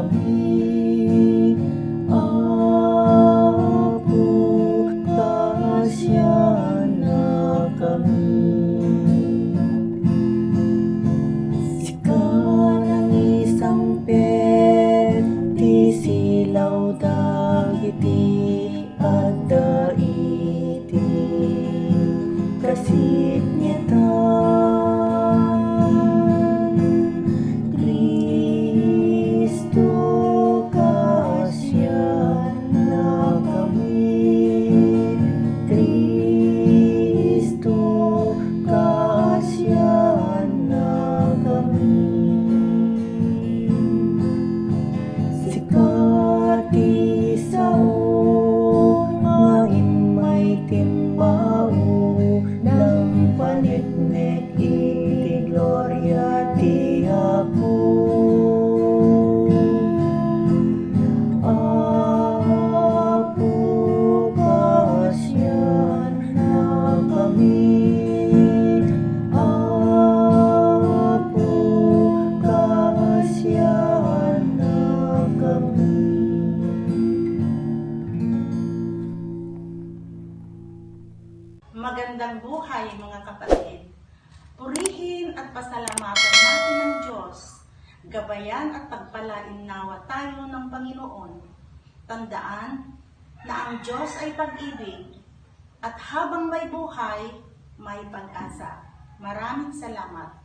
kami. Apo, kasya na kami. Sikat ng isang peti, silaw dagiti at daiti, kasignetan. Kristo, kasya na kami. Kristo, kasya na kami. Sikati sao nga imay timbao ng panitnek iti gloria ti Apo. Apo, kasya na kami. Apo, kasya na kami. Magandang buhay mga kapatid. Purihin at pasalamatan natin ang Diyos. Gabayan at pagpalain nawa tayo ng Panginoon. Tandaan na ang Diyos ay pag-ibig at habang may buhay, may pag-asa. Maraming salamat.